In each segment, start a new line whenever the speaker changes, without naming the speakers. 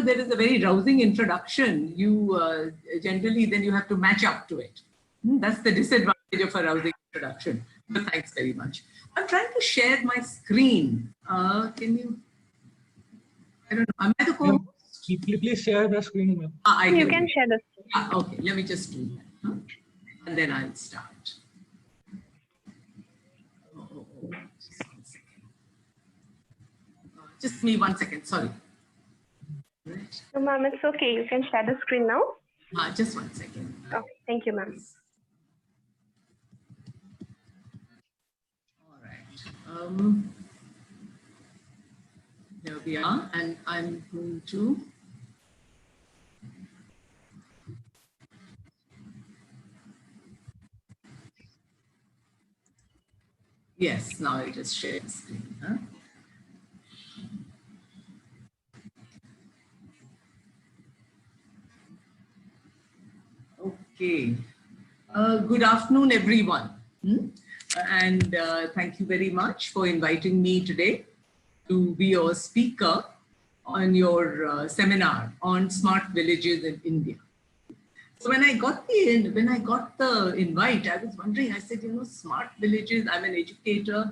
there is a very rousing introduction, you generally then you have to match up to it. That's the disadvantage of a rousing introduction. But thanks very much. I'm trying to share my screen. Can you? I don't know. Am I the co-host?
Please share the screen, ma'am.
You can share the screen.
Okay, let me just do that. Huh? And then I'll start. Just me 1 second, sorry. Right.
So, ma'am, it's okay. You can share the screen now.
Just 1 second.
Okay, thank you, ma'am.
All right. Here we are, and I'm going to. Yes, now I just share the screen. Huh? Okay. Good afternoon, everyone. And thank you very much for inviting me today to be your speaker on your seminar on smart villages in India. So when I got the invite, I was wondering, I said, you know, smart villages, I'm an educator,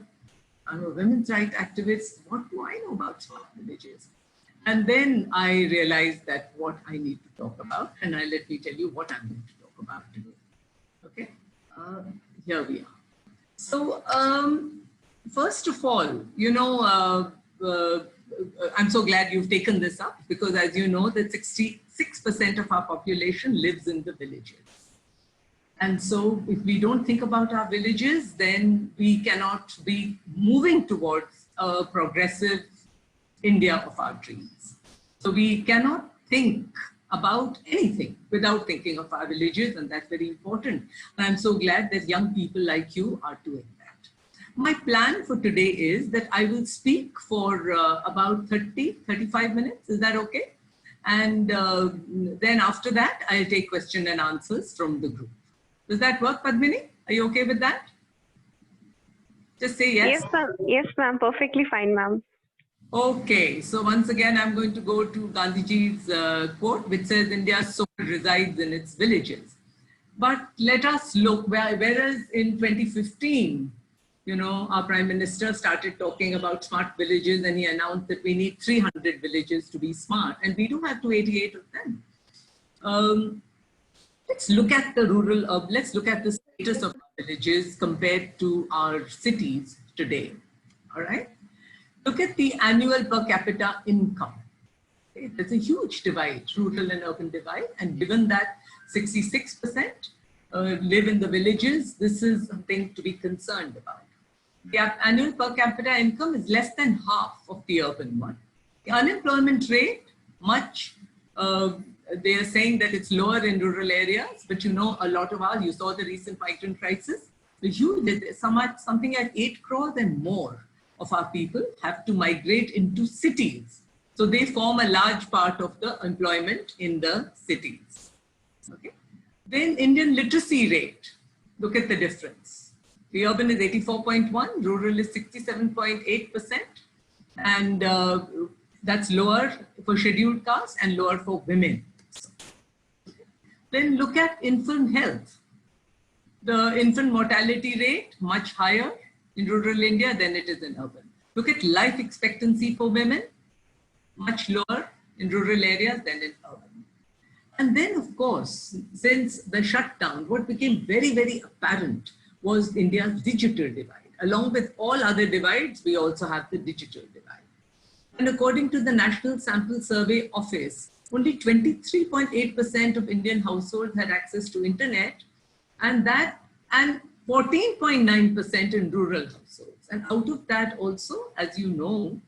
I'm a women's rights activist. What do I know about smart villages? And then I realized that what I need to talk about, and let me tell you what I'm going to talk about today. Okay, here we are. So first of all, you know, I'm so glad you've taken this up, because as you know, that 66% of our population lives in the villages. And so if we don't think about our villages, then we cannot be moving towards a progressive India of our dreams. So we cannot think about anything without thinking of our villages, and that's very important. And I'm so glad that young people like you are doing that. My plan for today is that I will speak for about 35 minutes. Is that okay? And then after that, I'll take question and answers from the group. Does that work, Padmini? Are you okay with that? Just say yes.
Yes, ma'am. Yes, ma'am. Perfectly fine, ma'am.
Okay, so once again, I'm going to go to Gandhiji's quote, which says, India's soul resides in its villages. But let us look, whereas in 2015, you know, our Prime Minister started talking about smart villages, and he announced that we need 300 villages to be smart, and we do have 288 of them. Let's look at the let's look at the status of our villages compared to our cities today, all right? Look at the annual per capita income. Okay? There's a huge divide, rural and urban divide, and given that 66% live in the villages, this is something to be concerned about. The annual per capita income is less than half of the urban one. The unemployment rate, they are saying that it's lower in rural areas, but you know, a lot of ours, you saw the recent migrant crisis, the huge, something like 8 crores and more of our people have to migrate into cities. So they form a large part of the employment in the cities. Okay. Then Indian literacy rate, look at the difference. The urban is 84.1, rural is 67.8%, and that's lower for scheduled castes and lower for women. Then look at infant health. The infant mortality rate, much higher in rural India than it is in urban. Look at life expectancy for women, much lower in rural areas than in urban. And then, of course, since the shutdown, what became very, very apparent was India's digital divide. Along with all other divides, we also have the digital divide. And according to the National Sample Survey Office, only 23.8% of Indian households had access to internet, and 14.9% in rural households. And out of that also, as you know,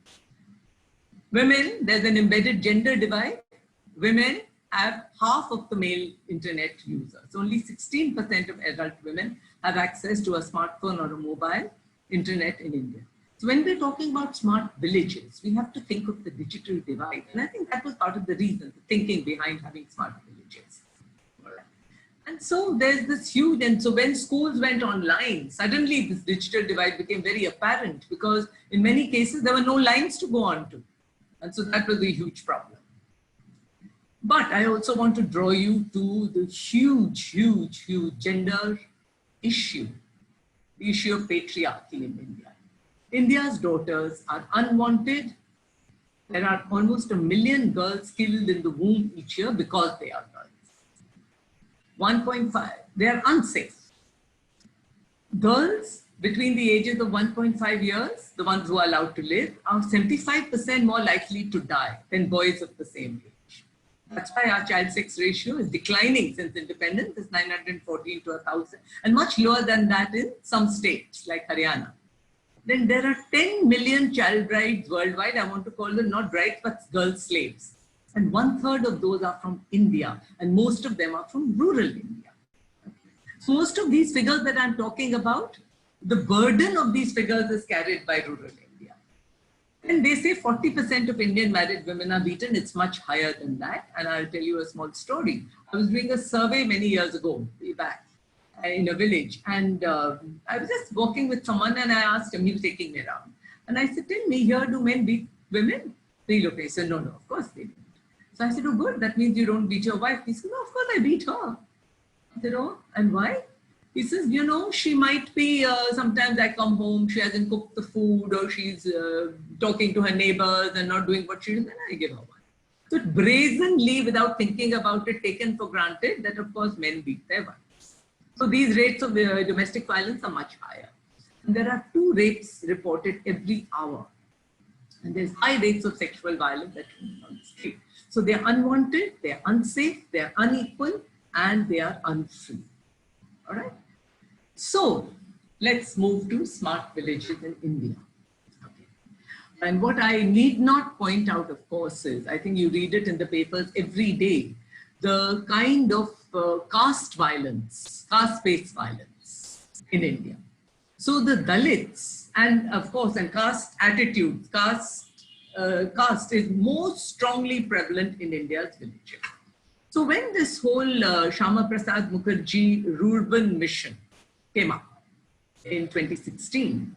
women, there's an embedded gender divide. Women have half of the male internet users. Only 16% of adult women have access to a smartphone or a mobile internet in India. So when we're talking about smart villages, we have to think of the digital divide. And I think that was part of the reason, the thinking behind having smart villages. And so there's this huge, and so when schools went online, suddenly this digital divide became very apparent, because in many cases there were no lines to go on to. And so that was a huge problem. But I also want to draw you to the huge gender issue, the issue of patriarchy in India. India's daughters are unwanted. There are almost 1 million girls killed in the womb each year because they are girls. 1.5, they are unsafe. Girls between the ages of 1.5 years, the ones who are allowed to live, are 75% more likely to die than boys of the same age. That's why our child sex ratio is declining since independence. It's 914 to 1,000, and much lower than that in some states like Haryana. Then there are 10 million child brides worldwide. I want to call them not brides, but girl slaves. And 1/3 of those are from India, and most of them are from rural India. So most of these figures that I'm talking about, the burden of these figures is carried by rural India. And they say 40% of Indian married women are beaten. It's much higher than that. And I'll tell you a small story. I was doing a survey many years ago, way back, in a village. And I was just walking with someone and I asked him, he was taking me around. And I said, tell me, here do men beat women? He looked at me, he said, no, of course they don't. So I said, oh good, that means you don't beat your wife. He said, no, of course I beat her. I said, oh, and why? He says, you know, she might be, sometimes I come home, she hasn't cooked the food, or she's talking to her neighbors and not doing what she does, then I give her one. So it brazenly, without thinking about it, taken for granted that, of course, men beat their wives. So these rates of domestic violence are much higher. And there are 2 rapes reported every hour. And there's high rates of sexual violence that on the street. So they're unwanted, they're unsafe, they're unequal, and they are unfree. All right. So let's move to smart villages in India. Okay. And what I need not point out, of course, is I think you read it in the papers every day, the kind of caste violence, caste-based violence in India. So the Dalits, and of course, and caste attitudes, caste is most strongly prevalent in India's villages. So when this whole Shama Prasad Mukherjee Rural Mission came up in 2016,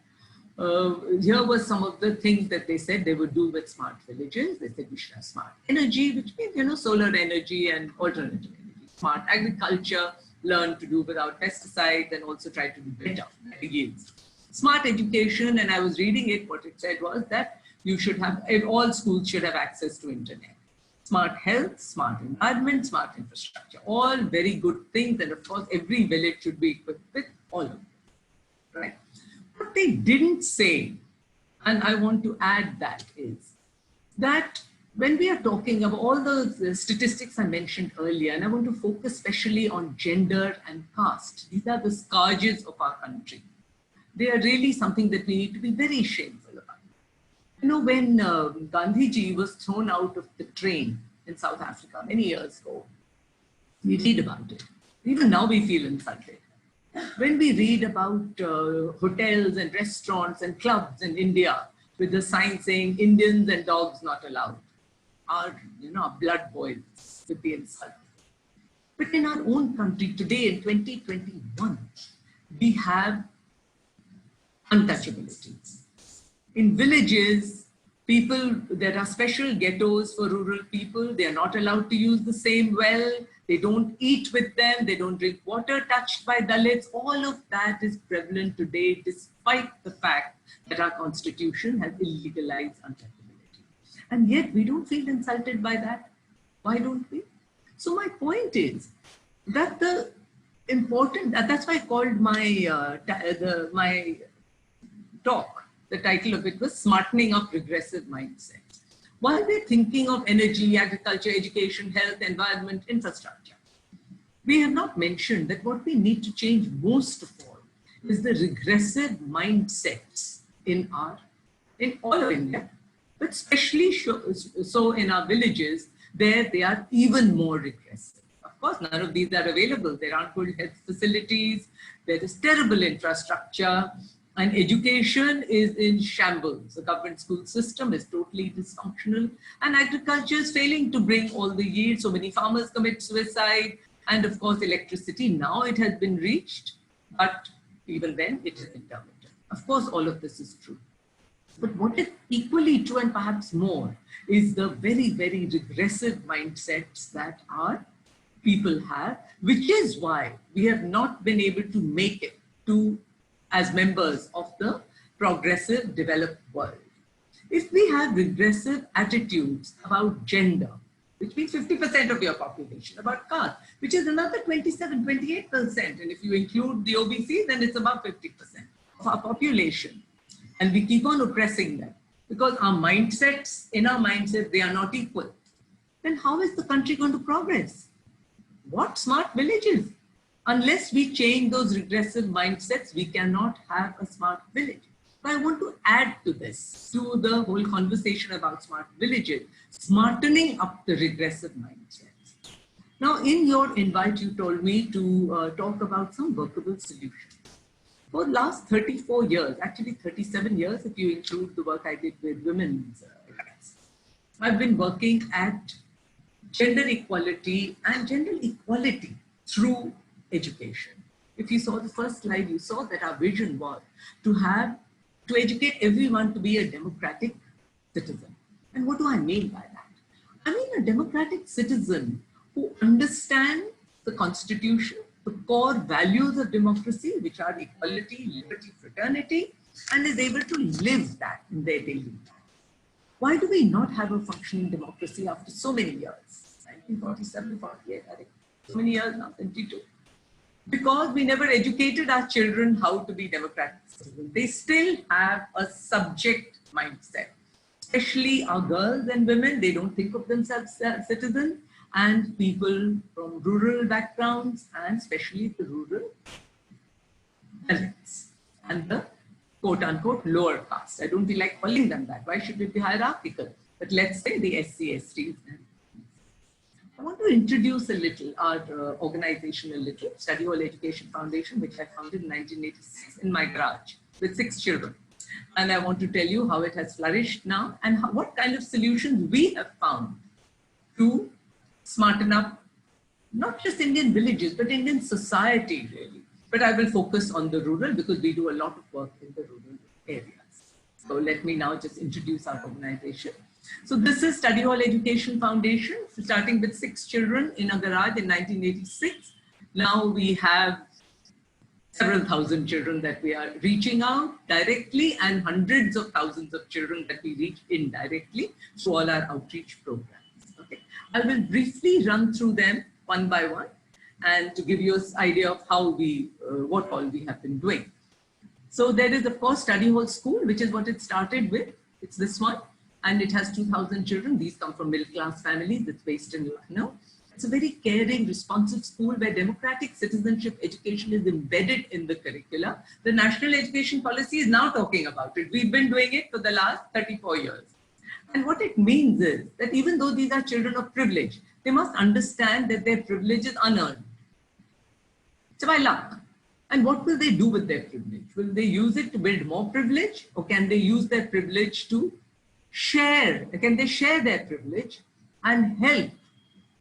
here was some of the things that they said they would do with smart villages. They said we should have smart energy, which means, you know, solar energy and alternative energy. Smart agriculture, learn to do without pesticides and also try to do better yields. Smart education, and I was reading it, what it said was that you should have, all schools should have access to internet. Smart health, smart environment, smart infrastructure, all very good things. And of course, every village should be equipped with all of them, right? What they didn't say, and I want to add that, is that when we are talking about all those statistics I mentioned earlier, and I want to focus especially on gender and caste, these are the scourges of our country. They are really something that we need to be very shameful about. You know, when Gandhiji was thrown out of the train in South Africa many years ago, we read about it. Even now we feel insulted. When we read about hotels and restaurants and clubs in India with the sign saying Indians and dogs not allowed, our blood boils with the insult. But in our own country today in 2021, we have untouchability. In villages, there are special ghettos for rural people. They are not allowed to use the same well. They don't eat with them. They don't drink water touched by Dalits. All of that is prevalent today, despite the fact that our constitution has illegalized untouchability. And yet we don't feel insulted by that. Why don't we? So my point is that that's why I called my talk, the title of it was Smartening Up Regressive Mindset. While we're thinking of energy, agriculture, education, health, environment, infrastructure, we have not mentioned that what we need to change most of all is the regressive mindsets in all of India, but especially so in our villages, there they are even more regressive. Of course, none of these are available. There aren't good health facilities. There is terrible infrastructure. And education is in shambles. The government school system is totally dysfunctional. And agriculture is failing to bring all the yield. So many farmers commit suicide. And of course, electricity, now it has been reached. But even then, it is intermittent. Of course, all of this is true. But what is equally true and perhaps more is the very, very regressive mindsets that our people have, which is why we have not been able to make it to as members of the progressive developed world. If we have regressive attitudes about gender, which means 50% of your population, about caste, which is another 27, 28%, and if you include the OBC, then it's about 50% of our population. And we keep on oppressing them because our mindsets, in our mindset, they are not equal. Then how is the country going to progress? What smart villages? Unless we change those regressive mindsets, we cannot have a smart village. So I want to add to this, to the whole conversation about smart villages, smartening up the regressive mindsets. Now, in your invite, you told me to talk about some workable solutions. For the last 34 years, actually 37 years, if you include the work I did with women's rights, I've been working at gender equality and gender equality through education. If you saw the first slide, you saw that our vision was to educate everyone to be a democratic citizen. And what do I mean by that? I mean a democratic citizen who understands the Constitution, the core values of democracy, which are equality, liberty, fraternity, and is able to live that in their daily life. Why do we not have a functioning democracy after so many years? 1947, 48, I think. So many years now, 22. Because we never educated our children how to be democratic citizens. They still have a subject mindset. Especially our girls and women, they don't think of themselves as citizens, and people from rural backgrounds, and especially the rural Dalits and the quote-unquote lower caste. I don't feel like calling them that. Why should it be hierarchical? But let's say the SC, STs. I want to introduce a little our organization, Study Hall Education Foundation, which I founded in 1986 in my garage with 6 children. And I want to tell you how it has flourished now and what kind of solutions we have found to smarten up not just Indian villages, but Indian society really. But I will focus on the rural because we do a lot of work in the rural areas. So let me now just introduce our organization. So this is Study Hall Education Foundation, starting with 6 children in a garage in 1986. Now we have several thousand children that we are reaching out directly and hundreds of thousands of children that we reach indirectly through all our outreach programs. Okay. I will briefly run through them one by one and to give you an idea of how what all we have been doing. So there is, of course, Study Hall School, which is what it started with. It's this one. And it has 2,000 children. These come from middle-class families. It's based in Lucknow. It's a very caring, responsive school where democratic citizenship education is embedded in the curricula. The National Education Policy is now talking about it. We've been doing it for the last 34 years. And what it means is that even though these are children of privilege, they must understand that their privilege is unearned. It's by luck. And what will they do with their privilege? Will they use it to build more privilege, or can they use their privilege to share? Can they share their privilege and help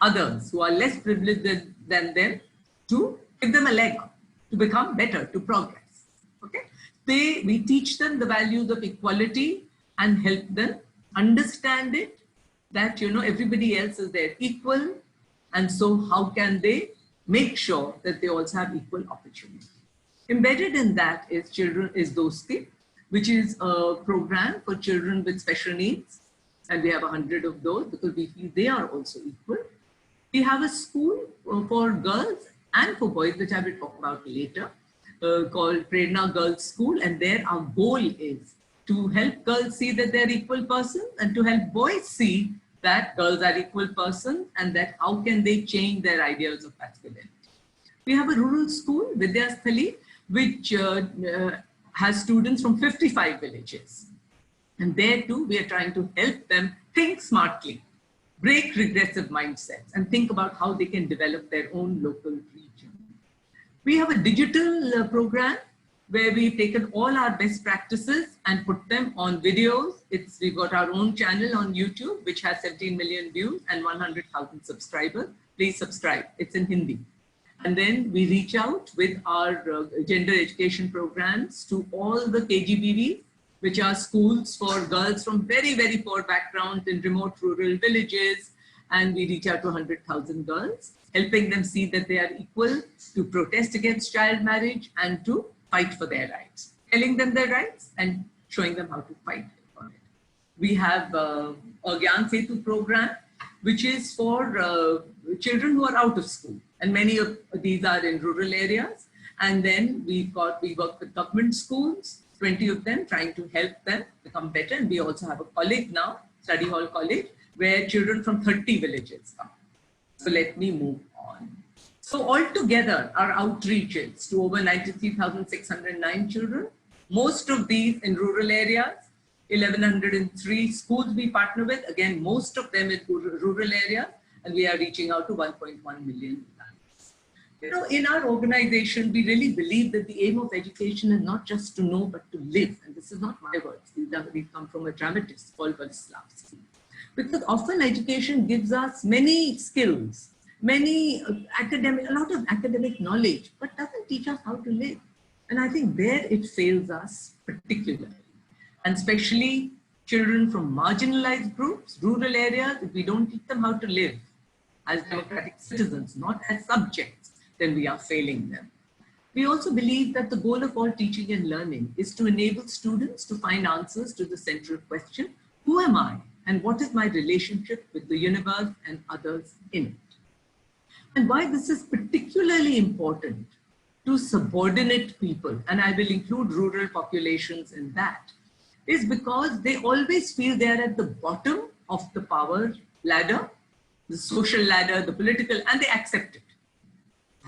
others who are less privileged than them to give them a leg up, to become better, to progress? Okay? We teach them the values of equality and help them understand it, that everybody else is their equal, and so how can they make sure that they also have equal opportunity? Embedded in that is Dosti, which is a program for children with special needs. And we have 100 of those because we feel they are also equal. We have a school for girls and for boys, which I will talk about later, called Prerna Girls School. And there our goal is to help girls see that they're equal persons and to help boys see that girls are equal persons and that how can they change their ideas of masculinity. We have a rural school, Vidyasthali, which has students from 55 villages. And there too, we are trying to help them think smartly, break regressive mindsets, and think about how they can develop their own local region. We have a digital program where we've taken all our best practices and put them on videos. We've got our own channel on YouTube, which has 17 million views and 100,000 subscribers. Please subscribe. It's in Hindi. And then we reach out with our gender education programs to all the KGBVs which are schools for girls from very, very poor backgrounds in remote rural villages. And we reach out to 100,000 girls, helping them see that they are equal, to protest against child marriage and to fight for their rights, telling them their rights and showing them how to fight for it. We have a Gyan Setu program, which is for children who are out of school. And many of these are in rural areas. And then we work with government schools, 20 of them, trying to help them become better. And we also have a college now, Study Hall College, where children from 30 villages come. So let me move on. So altogether, our outreaches to over 93,609 children, most of these in rural areas, 1,103 schools we partner with, again, most of them in rural areas, and we are reaching out to 1.1 million lives. You know, in our organization, we really believe that the aim of education is not just to know, but to live. And this is not my words. These come from a dramatist called Boleslavsky. Because often education gives us many skills, a lot of academic knowledge, but doesn't teach us how to live. And I think there it fails us particularly. And especially children from marginalized groups, rural areas, if we don't teach them how to live as democratic citizens, not as subjects, then we are failing them. We also believe that the goal of all teaching and learning is to enable students to find answers to the central question, who am I and what is my relationship with the universe and others in it? And why this is particularly important to subordinate people, and I will include rural populations in that, is because they always feel they are at the bottom of the power ladder, the social ladder, the political, and they accept it.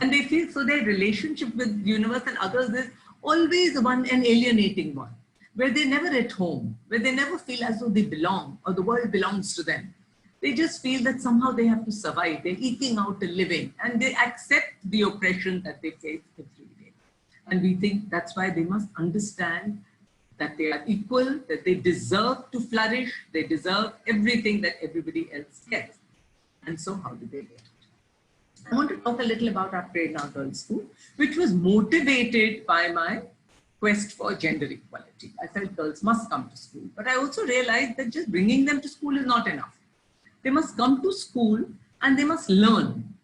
And they feel so their relationship with the universe and others is always an alienating one, where they're never at home, where they never feel as though they belong or the world belongs to them. They just feel that somehow they have to survive. They're eking out a living and they accept the oppression that they face every day. And we think that's why they must understand that they are equal, that they deserve to flourish, they deserve everything that everybody else gets. And so how do they get it? I want to talk a little about our Prerna Girls School, which was motivated by my quest for gender equality. I felt girls must come to school, but I also realized that just bringing them to school is not enough. They must come to school and they must learn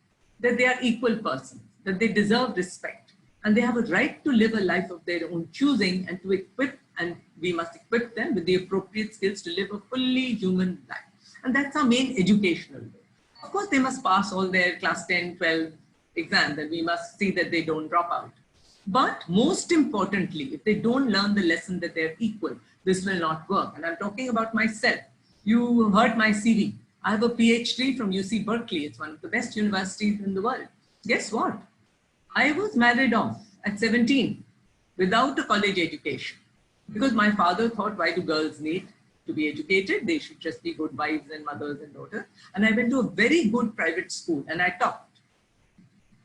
that they are equal persons, that they deserve respect, and they have a right to live a life of their own choosing and to equip, and we must equip them with the appropriate skills to live a fully human life. And that's our main educational goal. Of course, they must pass all their class 10, 12 exams, and we must see that they don't drop out. But most importantly, if they don't learn the lesson that they're equal, this will not work. And I'm talking about myself. You heard my CV. I have a PhD from UC Berkeley. It's one of the best universities in the world. Guess what? I was married off at 17 without a college education because my father thought, why do girls need to be educated? They should just be good wives and mothers and daughters. And I went to a very good private school and I taught.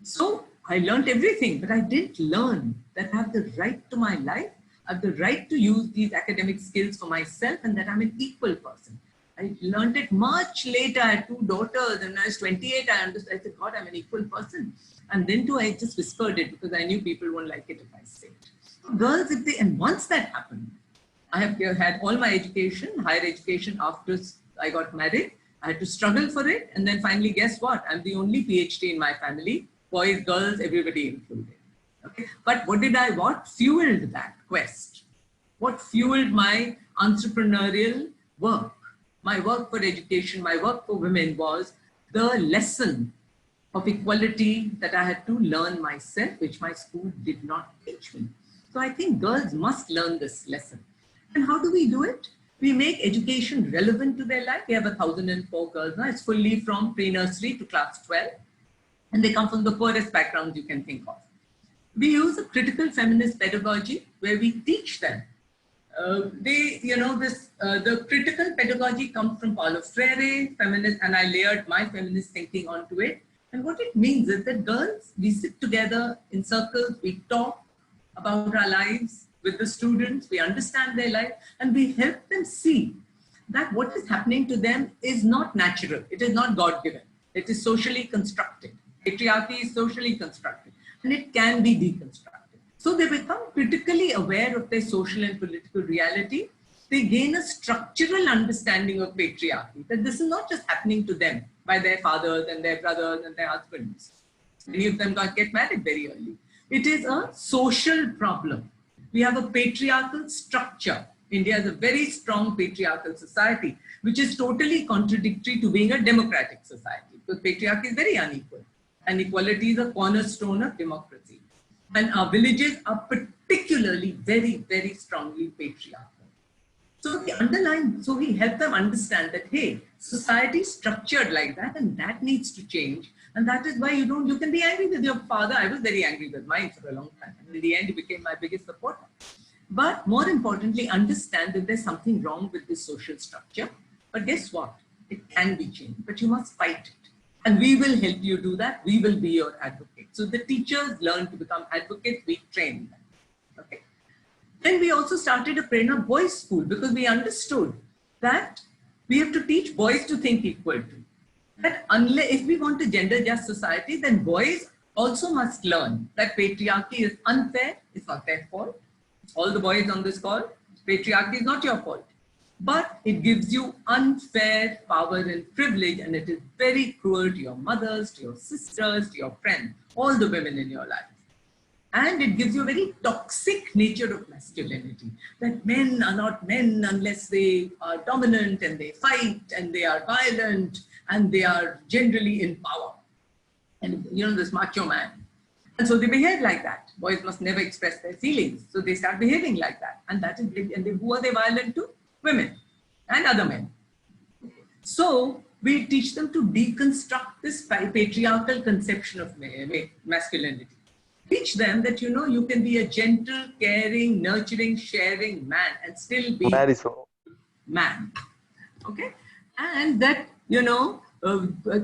So I learned everything, but I didn't learn that I have the right to my life. I have the right to use these academic skills for myself and that I'm an equal person. I learned it much later. I had 2 daughters and when I was 28, I understood. I said, God, I'm an equal person. And then too, I just whispered it because I knew people won't like it if I say it. Girls, and once that happened, I have had all my education, higher education after I got married. I had to struggle for it. And then finally, guess what? I'm the only PhD in my family, boys, girls, everybody included. Okay. But what fueled that quest? What fueled my entrepreneurial work? My work for education, my work for women was the lesson of equality that I had to learn myself, which my school did not teach me. So I think girls must learn this lesson. And how do we do it? We make education relevant to their life. We have 1,004 girls now. It's fully from pre-nursery to class 12. And they come from the poorest backgrounds you can think of. We use a critical feminist pedagogy where we teach them. The critical pedagogy comes from Paulo Freire, feminist, and I layered my feminist thinking onto it. And what it means is that girls, we sit together in circles, we talk about our lives with the students, we understand their life, and we help them see that what is happening to them is not natural. It is not God-given. It is socially constructed. Patriarchy is socially constructed, and it can be deconstructed. So they become critically aware of their social and political reality. They gain a structural understanding of patriarchy, that this is not just happening to them by their fathers and their brothers and their husbands. Many of them got get married very early. It is a social problem. We have a patriarchal structure. India is a very strong patriarchal society, which is totally contradictory to being a democratic society, because patriarchy is very unequal, and equality is a cornerstone of democracy. And our villages are particularly very, very strongly patriarchal. So we help them understand that, hey, society is structured like that, and that needs to change. And that is why you can be angry with your father. I was very angry with mine for a long time. And in the end, he became my biggest supporter. But more importantly, understand that there's something wrong with this social structure. But guess what? It can be changed, but you must fight it. And we will help you do that. We will be your advocate. So the teachers learn to become advocates. We train them. Okay. Then we also started a Prerna Boys School, because we understood that we have to teach boys to think equal to. That if we want a gender just society, then boys also must learn that patriarchy is unfair. It's not their fault. All the boys on this call, patriarchy is not your fault. But it gives you unfair power and privilege, and it is very cruel to your mothers, to your sisters, to your friends, all the women in your life. And it gives you a very toxic nature of masculinity, that men are not men unless they are dominant and they fight and they are violent and they are generally in power. And this macho man. And so they behave like that. Boys must never express their feelings. So they start behaving like that. And that is, who are they violent to? Women and other men. So we teach them to deconstruct this patriarchal conception of masculinity. Teach them that, you can be a gentle, caring, nurturing, sharing man and still be man. Okay? And that,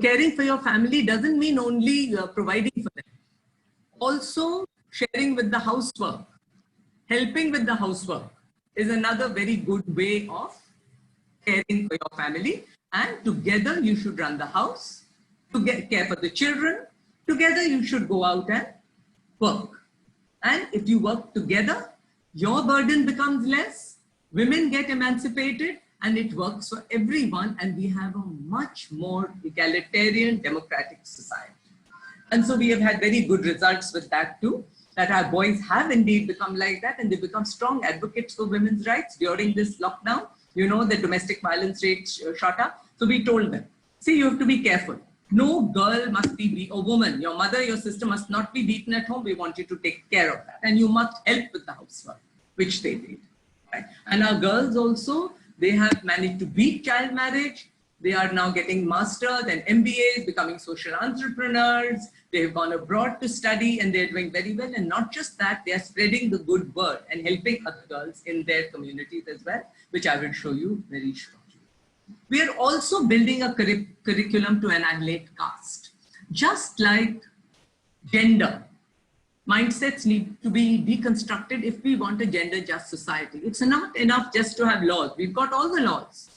caring for your family doesn't mean only providing for them. Also, sharing with the housework, helping with the housework is another very good way of caring for your family. And together you should run the house, care for the children. Together you should go out and work. And if you work together, your burden becomes less, women get emancipated, and it works for everyone. And we have a much more egalitarian, democratic society. And so we have had very good results with that too, that our boys have indeed become like that, and they become strong advocates for women's rights during this lockdown. The domestic violence rate shot up. So we told them, see, you have to be careful. No girl must be a woman. Your mother, your sister must not be beaten at home. We want you to take care of that. And you must help with the housework, which they did. Right? And our girls also, they have managed to beat child marriage. They are now getting masters and MBAs, becoming social entrepreneurs. They have gone abroad to study, and they're doing very well. And not just that, they are spreading the good word and helping other girls in their communities as well, which I will show you very shortly. We are also building a curriculum to annihilate caste. Just like gender, mindsets need to be deconstructed if we want a gender just society. It's not enough just to have laws. We've got all the laws.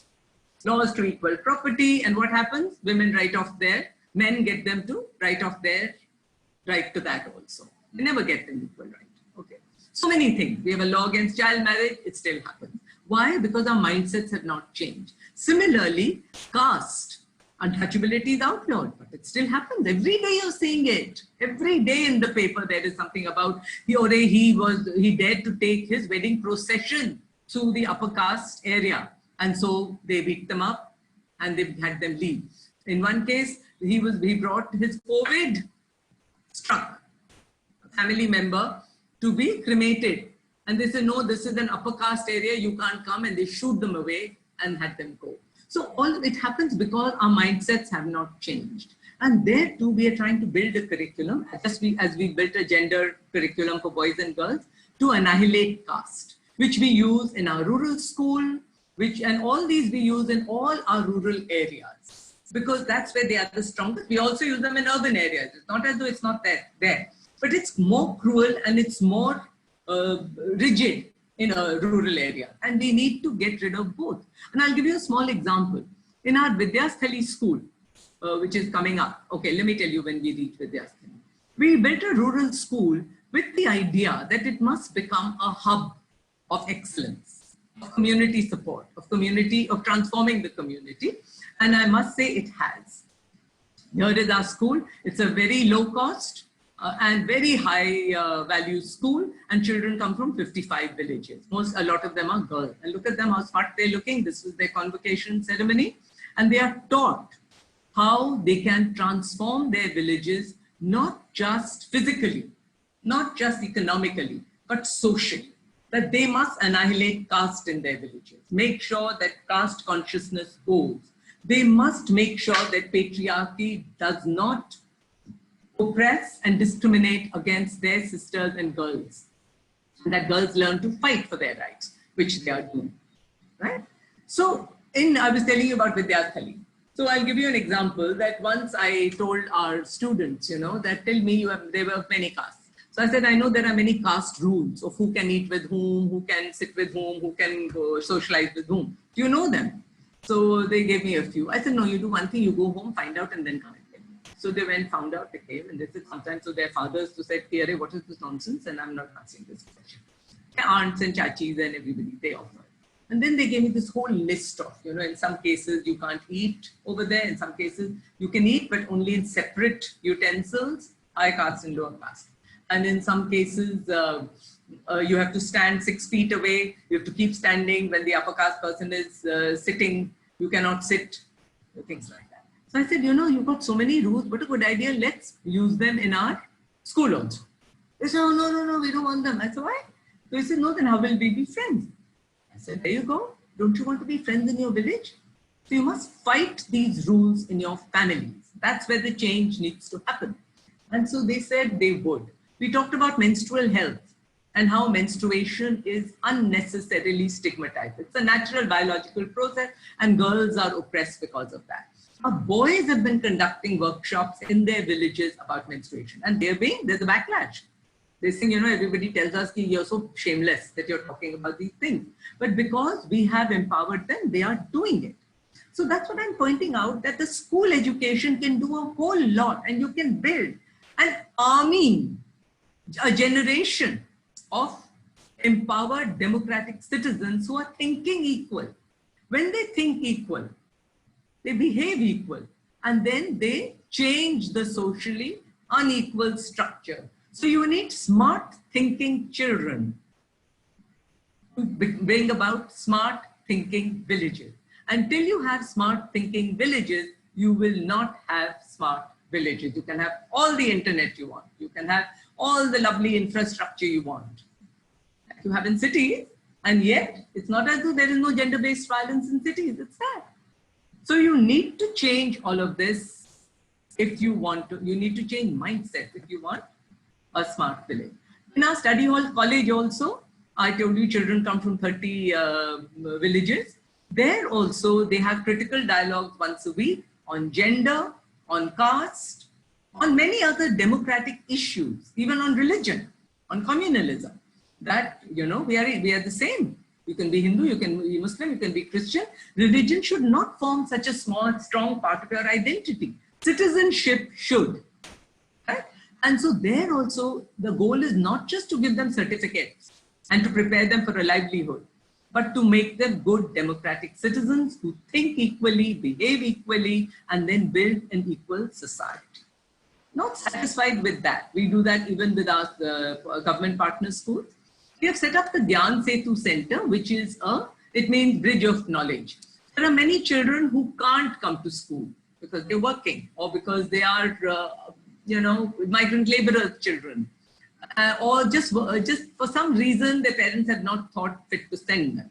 Laws to equal property, and what happens? Women write off men get them to write off their right to that also. They never get an equal right. Okay. So many things. We have a law against child marriage, it still happens. Why? Because our mindsets have not changed. Similarly, caste, untouchability is outlawed, but it still happens. Every day you're seeing it. Every day in the paper there is something about he dared to take his wedding procession through the upper caste area. And so they beat them up and they had them leave. In one case, he brought his COVID-struck family member to be cremated. And they said, no, this is an upper caste area, you can't come, and they shoot them away and had them go. So all of it happens because our mindsets have not changed. And there too, we are trying to build a curriculum, as we built a gender curriculum for boys and girls, to annihilate caste, which we use in our rural school, and all these we use in all our rural areas, because that's where they are the strongest. We also use them in urban areas. It's not as though it's not there, but it's more cruel and it's more rigid in a rural area. And we need to get rid of both. And I'll give you a small example. In our Vidyasthali school, which is coming up. Okay, let me tell you when we reach Vidyasthali. We built a rural school with the idea that it must become a hub of excellence, of community support, of transforming the community. And I must say it has. Here is our school. It's a very low cost and very high value school, and children come from 55 villages. A lot of them are girls. And look at them, how smart they're looking. This is their convocation ceremony. And they are taught how they can transform their villages, not just physically, not just economically, but socially. That they must annihilate caste in their villages, make sure that caste consciousness goes. They must make sure that patriarchy does not oppress and discriminate against their sisters and girls, and that girls learn to fight for their rights, which they are doing, right? So I was telling you about Vidyasthali. So I'll give you an example that once I told our students, that tell me there were many castes. So I said, I know there are many caste rules of who can eat with whom can sit with whom can go socialize with whom. Do you know them? So they gave me a few. I said, no, you do one thing, you go home, find out, and then come and tell me. So they went, found out, they came, and they said sometimes, so their fathers said, Kiare, what is this nonsense? And I'm not answering this question. Their aunts and chachis and everybody, they offered. And then they gave me this whole list of, in some cases you can't eat over there, in some cases you can eat, but only in separate utensils, high caste and lower caste. And in some cases, you have to stand 6 feet away. You have to keep standing. When the upper caste person is sitting, you cannot sit, things like that. So I said, you've got so many rules. What a good idea. Let's use them in our school also. They said, oh, no, we don't want them. I said, why? So he said, no, then how will we be friends? I said, there you go. Don't you want to be friends in your village? So you must fight these rules in your families. That's where the change needs to happen. And so they said they would. We talked about menstrual health and how menstruation is unnecessarily stigmatized. It's a natural biological process, and girls are oppressed because of that. Our boys have been conducting workshops in their villages about menstruation, and there's a backlash. They say, everybody tells us that you're so shameless that you're talking about these things. But because we have empowered them, they are doing it. So that's what I'm pointing out, that the school education can do a whole lot, and you can build an army, a generation of empowered democratic citizens who are thinking equal. When they think equal, they behave equal, and then they change the socially unequal structure. So you need smart thinking children to bring about smart thinking villages. Until you have smart thinking villages, you will not have smart villages. You can have all the internet you want. You can have all the lovely infrastructure you want. Like you have in cities, and yet it's not as though there is no gender-based violence in cities. It's there. So you need to change all of this if you want to. You need to change mindset if you want a smart village. In our study hall college also, I told you children come from 30 villages. There also, they have critical dialogues once a week on gender, on caste, on many other democratic issues, even on religion, on communalism. That, we are the same. You can be Hindu, you can be Muslim, you can be Christian. Religion should not form such a strong part of your identity. Citizenship should. Right? And so there also, the goal is not just to give them certificates and to prepare them for a livelihood, but to make them good democratic citizens who think equally, behave equally, and then build an equal society. Not satisfied with that. We do that even with our government partner schools. We have set up the Gyan Setu Center, which is it means bridge of knowledge. There are many children who can't come to school because they're working or because they are, migrant laborers' children. Or just for some reason, their parents have not thought fit to send them.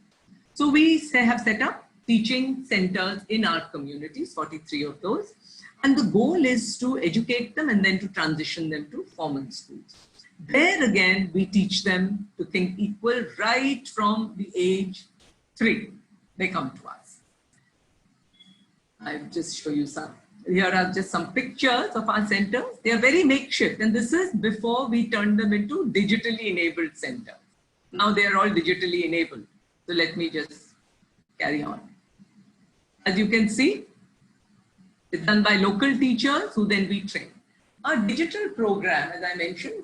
So we have set up teaching centers in our communities, 43 of those. And the goal is to educate them and then to transition them to formal schools. There again, we teach them to think equal right from the age 3. They come to us. I'll just show you some. Here are just some pictures of our centers. They are very makeshift, and this is before we turned them into digitally enabled centers. Now they are all digitally enabled. So let me just carry on. As you can see, it's done by local teachers who then we train. Our digital program, as I mentioned,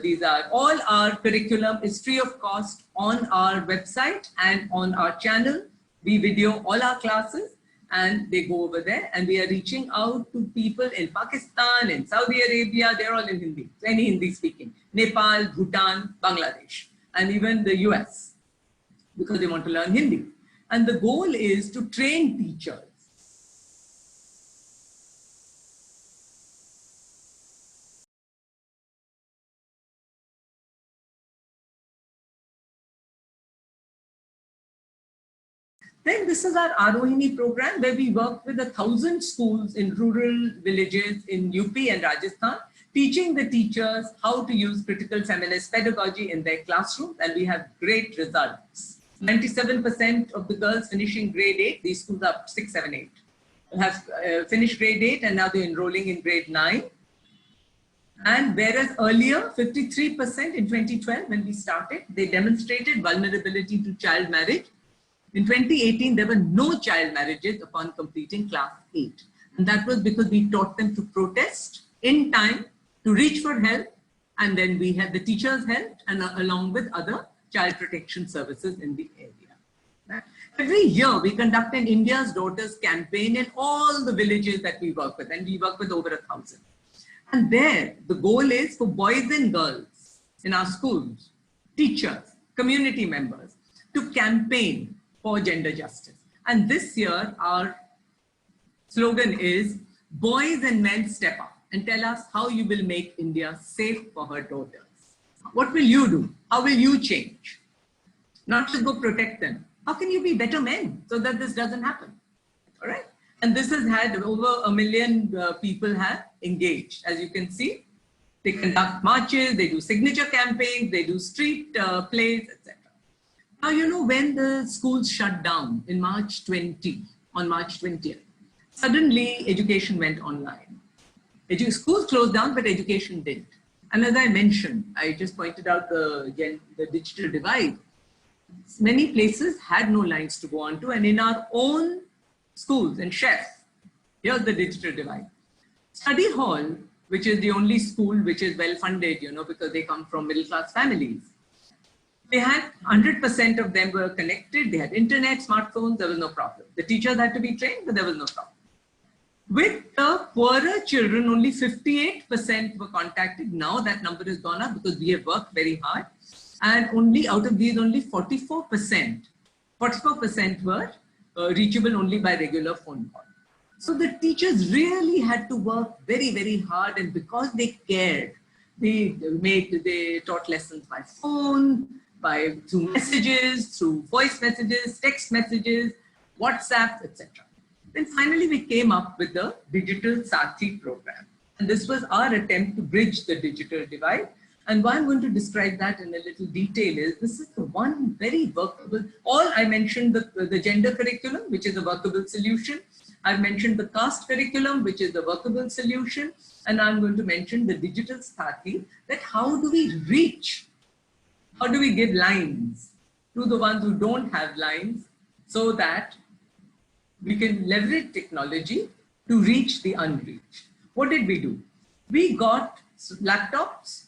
these are all our curriculum is free of cost on our website and on our channel. We video all our classes and they go over there, and we are reaching out to people in Pakistan, in Saudi Arabia, they're all in Hindi, any Hindi speaking, Nepal, Bhutan, Bangladesh, and even the US, because they want to learn Hindi. And the goal is to train teachers. Then this is our Arohini program, where we work with 1,000 schools in rural villages in UP and Rajasthan, teaching the teachers how to use critical feminist pedagogy in their classrooms, and we have great results. 97% of the girls finishing grade 8, these schools are 6, 7, 8, have finished grade 8 and now they're enrolling in grade 9. And whereas earlier, 53% in 2012 when we started, they demonstrated vulnerability to child marriage. In 2018, there were no child marriages upon completing class 8. And that was because we taught them to protest in time, to reach for help, and then we had the teachers helped, and along with other child protection services in the area. Right? Every year, we conduct an India's Daughters campaign in all the villages that we work with, and we work with over 1,000. And there, the goal is for boys and girls in our schools, teachers, community members, to campaign for gender justice. And this year, our slogan is, boys and men step up and tell us how you will make India safe for her daughters. What will you do? How will you change? Not just go protect them. How can you be better men so that this doesn't happen? All right. And this has had over 1 million people have engaged. As you can see, they conduct marches, they do signature campaigns, they do street plays, etc. Now, you know, when the schools shut down in March 20, on March 20th, suddenly education went online. Schools closed down, but education didn't. And as I mentioned, I just pointed out the digital divide. Many places had no lines to go on to, and in our own schools and chefs, here's the digital divide. Study Hall, which is the only school which is well funded, you know, because they come from middle class families. They had 100% of them were connected. They had internet, smartphones, there was no problem. The teachers had to be trained, but there was no problem. With the poorer children, only 58% were contacted. Now that number has gone up because we have worked very hard. And only out of these, only 44% were reachable only by regular phone call. So the teachers really had to work very, very hard. And because they cared, they taught lessons by phone, through messages, through voice messages, text messages, WhatsApp, etc. Then finally, we came up with the Digital Sathi program. And this was our attempt to bridge the digital divide. And why I'm going to describe that in a little detail is, this is the one very workable, I mentioned the gender curriculum, which is a workable solution. I've mentioned the caste curriculum, which is a workable solution. And I'm going to mention the Digital Sathi, that how do we reach? How do we give lines to the ones who don't have lines, so that we can leverage technology to reach the unreached? What did we do? We got laptops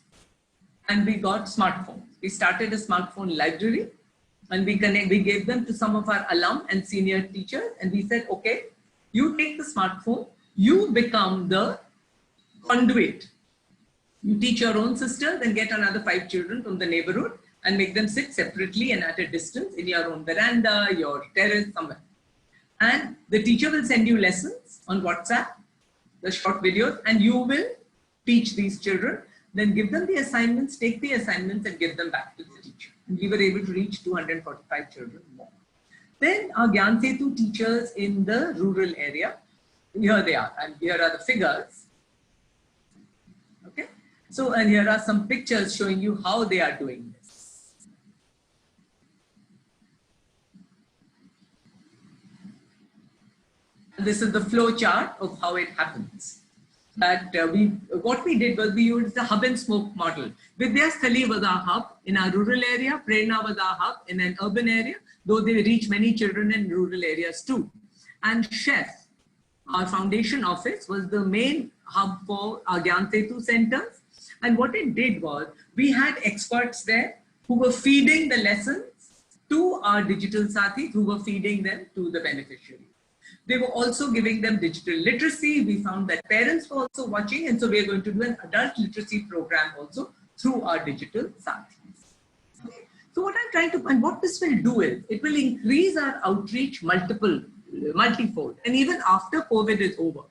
and we got smartphones. We started a smartphone library, and we gave them to some of our alum and senior teachers, and we said, okay, you take the smartphone, you become the conduit. You teach your own sisters and get another 5 children from the neighborhood and make them sit separately and at a distance in your own veranda, your terrace, somewhere. And the teacher will send you lessons on WhatsApp, the short videos, and you will teach these children, then give them the assignments, take the assignments and give them back to the teacher. And we were able to reach 245 children more. Then our Gyan Setu teachers in the rural area, here they are, and here are the figures. Okay, so, and here are some pictures showing you how they are doing this. And this is the flow chart of how it happens. That what we did was we used the hub and spoke model. Vidya Sthali was our hub in our rural area. Prerna was our hub in an urban area, though they reach many children in rural areas too. And chef Our foundation office was the main hub for our Gyan Setu centers. And what it did was, we had experts there who were feeding the lessons to our digital sathis, who were feeding them to the beneficiaries. They were also giving them digital literacy. We found that parents were also watching, and so we are going to do an adult literacy program also through our digital sathis. Okay. So what I'm trying to, and what this will do is, it will increase our outreach multifold. And even after COVID is over,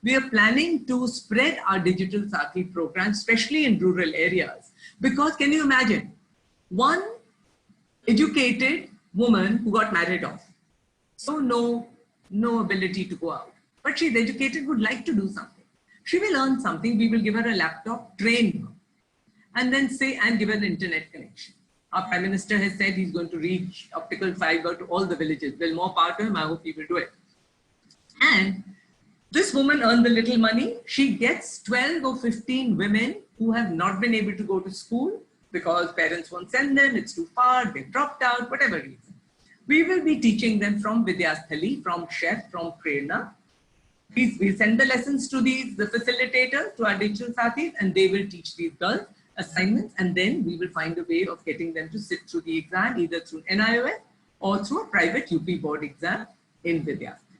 we are planning to spread our digital sathi program, especially in rural areas. Because can you imagine, one educated woman who got married off, so no ability to go out, but she's educated, would like to do something. She will earn something. We will give her a laptop, train her, and then say, and give her an internet connection. Our Prime Minister has said he's going to reach optical fiber to all the villages. Well, more power to him. I hope he will do it. And this woman earned the little money. She gets 12 or 15 women who have not been able to go to school because parents won't send them, it's too far, they've dropped out, whatever reason. We will be teaching them from Vidyasthali, from Chef, from Prerna. We send the lessons to the facilitators, to our digital sathis, and they will teach these girls assignments, and then we will find a way of getting them to sit through the exam, either through NIOS or through a private UP board exam in Vidyasthali.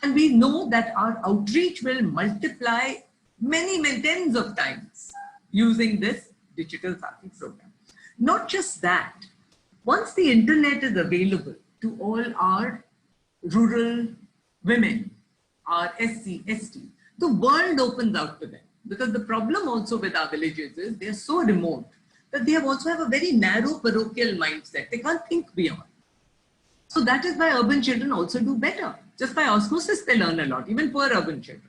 And we know that our outreach will multiply many tens of times using this digital sathi program. Not just that, once the internet is available to all our rural women, our SC, ST, the world opens out to them. Because the problem also with our villages is they are so remote that they also have a very narrow parochial mindset. They can't think beyond. So that is why urban children also do better. Just by osmosis, they learn a lot, even poor urban children.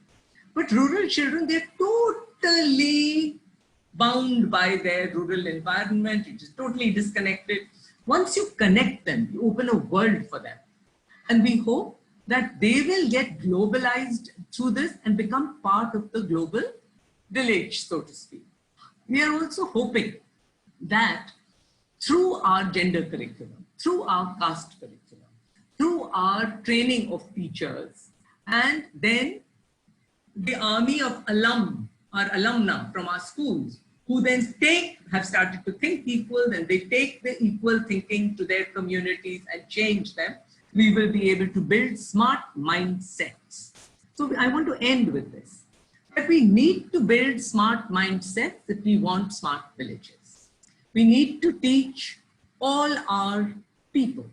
But rural children, they're totally bound by their rural environment, which is totally disconnected. Once you connect them, you open a world for them. And we hope that they will get globalized through this and become part of the global village, so to speak. We are also hoping that through our gender curriculum, through our caste curriculum, through our training of teachers, and then the army of alumna from our schools, who then have started to think equal, and they take the equal thinking to their communities and change them, we will be able to build smart mindsets. So I want to end with this. But we need to build smart mindsets if we want smart villages. We need to teach all our people,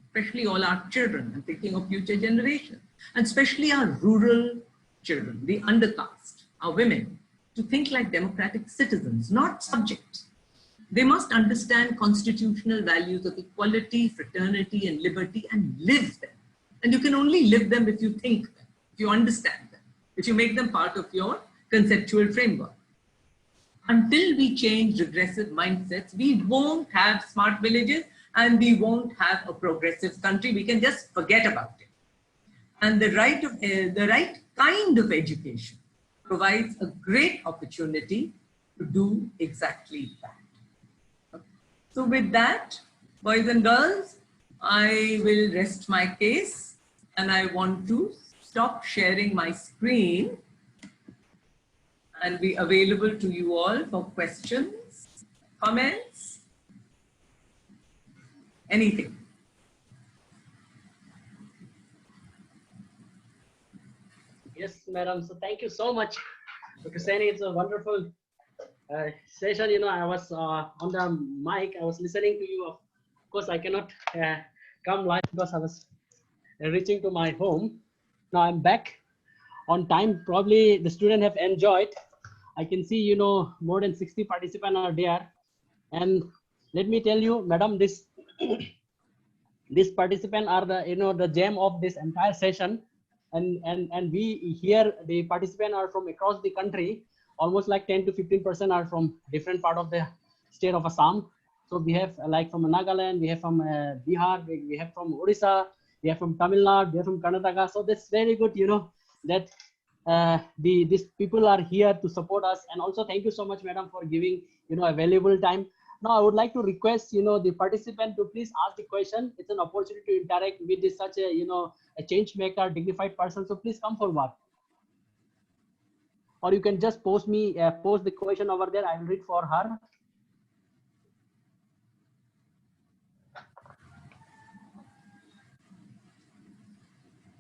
especially all our children, I'm thinking of future generations, and especially our rural children, the undercaste, our women, to think like democratic citizens, not subjects. They must understand constitutional values of equality, fraternity, and liberty, and live them. And you can only live them if you think them, if you understand them, if you make them part of your conceptual framework. Until we change regressive mindsets, we won't have smart villages and we won't have a progressive country. We can just forget about it. And the right kind of education provides a great opportunity to do exactly that. So with that, boys and girls, I will rest my case and I want to stop sharing my screen and be available to you all for questions, comments, anything.
Yes, madam. So thank you so much, Dr. Saini. It's a wonderful session. You know, I was on the mic. I was listening to you. Of course, I cannot come live because I was reaching to my home. Now I'm back on time. Probably the students have enjoyed. I can see, you know, more than 60 participants are there. And let me tell you, madam, this these participants are the, you know, the gem of this entire session. And we here, the participants are from across the country. Almost like 10 to 15% are from different part of the state of Assam. So we have like from Nagaland, we have from Bihar, we have from Odisha, we have from Tamil Nadu, we have from Karnataka. So that's very good, you know, that these people are here to support us. And also thank you so much, madam, for giving, you know, a valuable time. Now I would like to request, you know, the participant to please ask the question. It's an opportunity to interact with this such a, you know, a change maker, dignified person. So please come forward. or you can just post the question over there. I will read for her.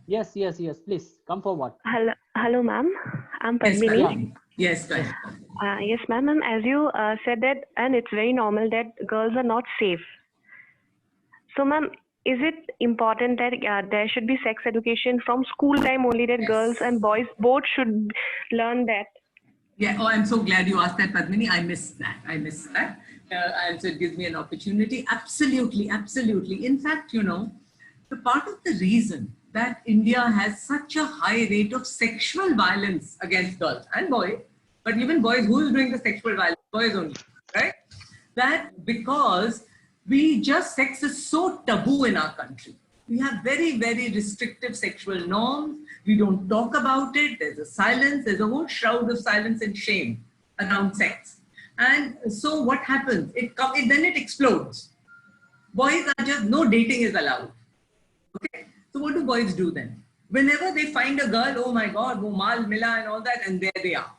Yes, please come forward.
Hello, ma'am. I'm
Yes,
Padmini.
Padmini. Yes, go ahead.
Yes, ma'am. Ma'am, as you said that, and it's very normal that girls are not safe. So, ma'am, is it important that there should be sex education from school time only, that girls and boys both should learn that?
Yeah, oh, I'm so glad you asked that, Padmini. I missed that. And so it gives me an opportunity. Absolutely, absolutely. In fact, the part of the reason that India has such a high rate of sexual violence against girls and boys, but even boys, who is doing the sexual violence? Boys only, right? That because sex is so taboo in our country. We have very, very restrictive sexual norms. We don't talk about it. There's a silence. There's a whole shroud of silence and shame around sex. And so what happens? Then it explodes. Boys are just, no dating is allowed. Okay. So what do boys do then? Whenever they find a girl, oh my God, wo mal mila and all that, and there they are.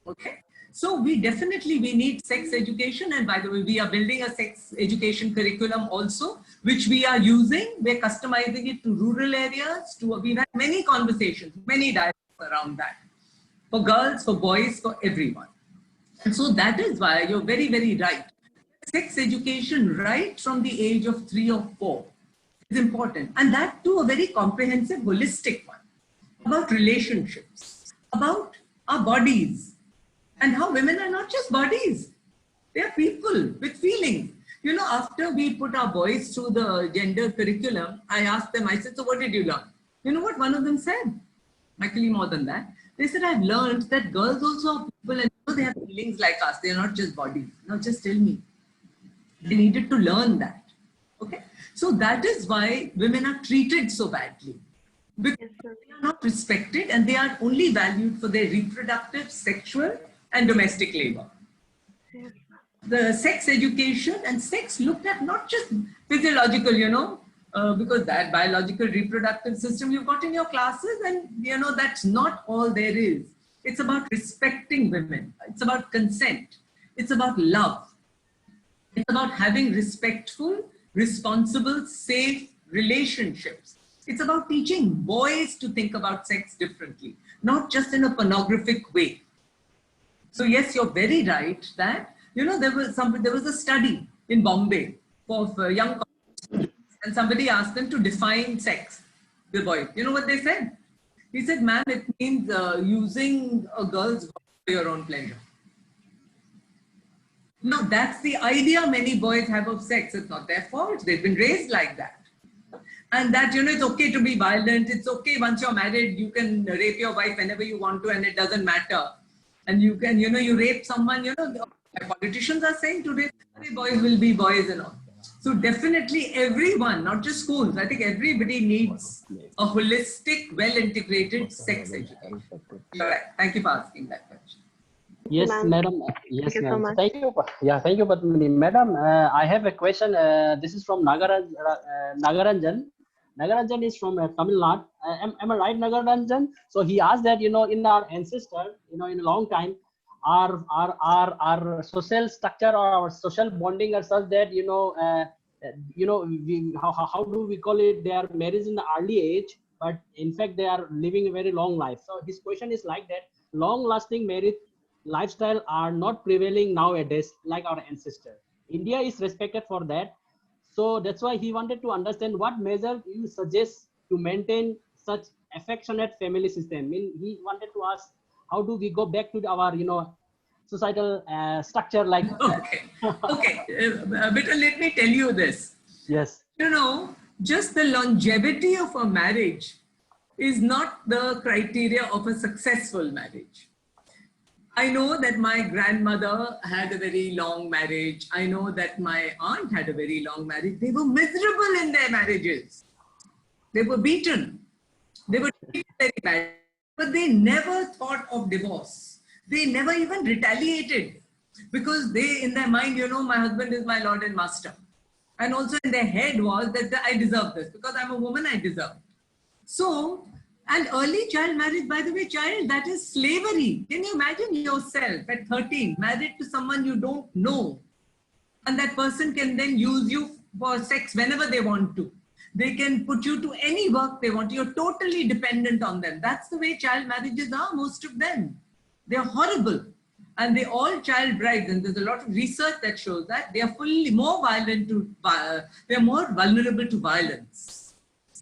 Okay. So we need sex education. And by the way, we are building a sex education curriculum also, which we are using. We're customizing it to rural areas. We've had many conversations, many dialogues around that. For girls, for boys, for everyone. And so that is why you're very, very right. Sex education right from the age of 3 or 4 is important. And that too, a very comprehensive, holistic one. About relationships, about our bodies, and how women are not just bodies. They are people with feelings. After we put our boys through the gender curriculum, I asked them, I said, so what did you learn? You know what one of them said? Actually, more than that. They said, I've learned that girls also are people and they have feelings like us. They're not just bodies. Now just tell me. They needed to learn that. Okay. So that is why women are treated so badly. Because they are not respected and they are only valued for their reproductive, sexual, and domestic labor. The sex education and sex looked at not just physiological, because that biological reproductive system you've got in your classes, and that's not all there is. It's about respecting women. It's about consent. It's about love. It's about having respectful, responsible, safe relationships. It's about teaching boys to think about sex differently, not just in a pornographic way. So yes, you're very right that, there was a study in Bombay for young students, and somebody asked them to define sex, the boy. You know what they said? He said, ma'am, it means using a girl's body for your own pleasure. Now, that's the idea many boys have of sex. It's not their fault. They've been raised like that. And that, it's okay to be violent. It's okay once you're married, you can rape your wife whenever you want to and it doesn't matter. And you can, you rape someone, politicians are saying today, boys will be boys and all. So definitely everyone, not just schools, I think everybody needs a holistic, well-integrated sex education. All right. Thank you for asking that question.
Yes, madam. Yes, thank you so much. Thank you. Yeah, thank you, Padmini. Madam, I have a question. This is from Nagaranjan. Nagaranjan is from Tamil Nadu. Am I right, Nagaranjan? So he asked that, in our ancestor, in a long time, our social structure or our social bonding are such that, how do we call it? They are married in the early age, but in fact, they are living a very long life. So his question is like that, long-lasting marriage lifestyle are not prevailing nowadays like our ancestors. India is respected for that. So that's why he wanted to understand what measure you suggest to maintain such affectionate family system. I mean, he wanted to ask, how do we go back to our, societal structure like
Okay. But let me tell you this.
Yes.
Just the longevity of a marriage is not the criteria of a successful marriage. I know that my grandmother had a very long marriage. I know that my aunt had a very long marriage. They were miserable in their marriages. They were beaten. They were treated very bad. But they never thought of divorce. They never even retaliated. Because they, in their mind, my husband is my Lord and Master. And also in their head was that I deserve this. Because I'm a woman, I deserve. So And early child marriage, by the way, child, that is slavery. Can you imagine yourself at 13 married to someone you don't know? And that person can then use you for sex whenever they want to. They can put you to any work they want. You're totally dependent on them. That's the way child marriages are, most of them. They're horrible. And they all child brides. And there's a lot of research that shows that they are fully more violent to, they're more vulnerable to violence,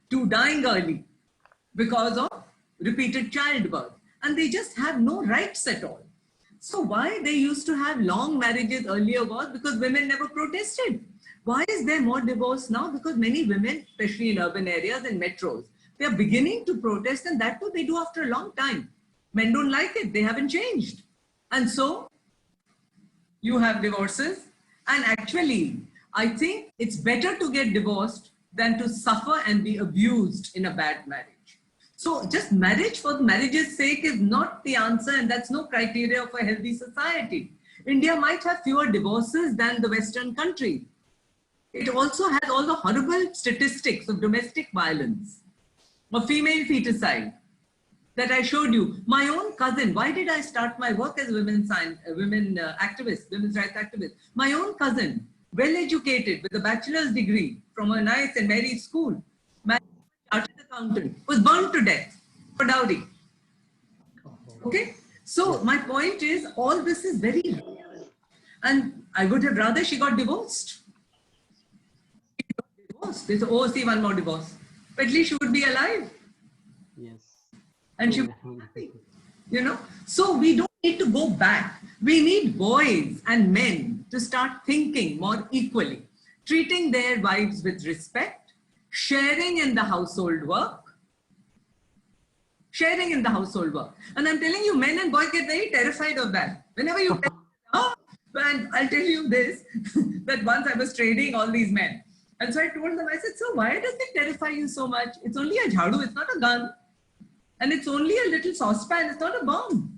to dying early because of repeated childbirth. And they just have no rights at all. So why they used to have long marriages earlier was because women never protested. Why is there more divorce now? Because many women, especially in urban areas and metros, they are beginning to protest, and that too they do after a long time. Men don't like it, they haven't changed. And so you have divorces. And actually, I think it's better to get divorced than to suffer and be abused in a bad marriage. So just marriage for marriage's sake is not the answer, and that's no criteria for a healthy society. India might have fewer divorces than the Western countries. It also has all the horrible statistics of domestic violence, of female feticide that I showed you. My own cousin, why did I start my work as a women's activist, women's rights activist? My own cousin, well educated with a bachelor's degree from a nice and Mary school, chartered accountant, was burned to death for dowry. Okay? So my point is, all this is very real. And I would have rather she got divorced. They say, oh, see, one more divorce. But at least she would be alive.
Yes.
And she would be happy. You know? So we don't need to go back. We need boys and men to start thinking more equally, treating their wives with respect, sharing in the household work. Sharing in the household work. And I'm telling you, men and boys get very terrified of that. Whenever you tell and I'll tell you this, that once I was trading all these men. And so I told them, I said, so why does it terrify you so much? It's only a jhadu, it's not a gun. And it's only a little saucepan, it's not a bomb.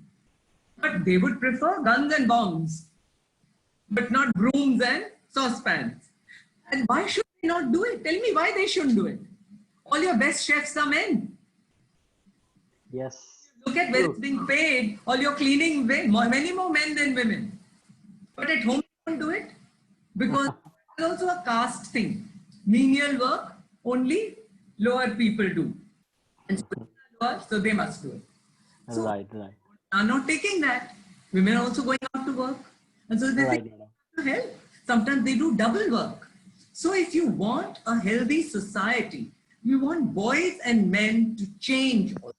But they would prefer guns and bombs, but not brooms and saucepans. And why should they not do it? Tell me why they shouldn't do it. All your best chefs are men.
Yes.
Look at where it's being paid. All your cleaning, many more men than women. But at home, you don't do it because it's also a caste thing. Menial work, only lower people do. And so they must do it. So
Right.
are not taking that. Women are also going out to work. And so they think to help. Sometimes they do double work. So if you want a healthy society, you want boys and men to change also.